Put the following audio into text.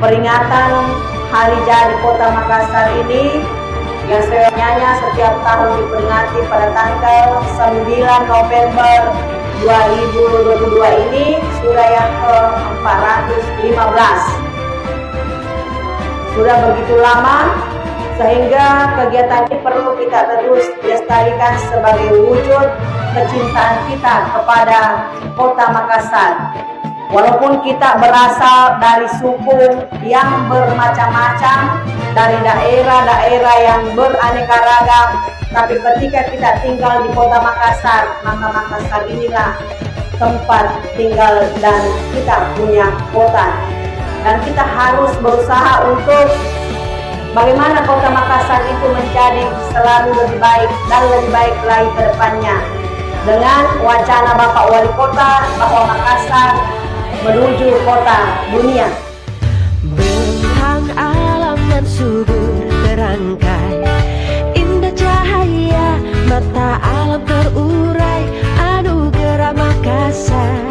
peringatan Hari Jadi Kota Makassar ini yang sebenarnya setiap tahun diperingati pada tanggal 9 November 2022 ini sudah yang ke-415. Sudah begitu lama sehingga kegiatan ini perlu kita terus lestarikan sebagai wujud kecintaan kita kepada Kota Makassar. Walaupun kita berasal dari suku yang bermacam-macam, dari daerah-daerah yang beraneka ragam, tapi ketika kita tinggal di Kota Makassar, maka Makassar inilah tempat tinggal dan kita punya kota. Dan kita harus berusaha untuk bagaimana Kota Makassar itu menjadi selalu lebih baik dan lebih baik lagi ke depannya. Dengan wacana Bapak Wali Kota bahwa Makassar menuju kota dunia. Bentang alam yang subur terangkai, indah cahaya mata alam terurai, anugerah Makassar.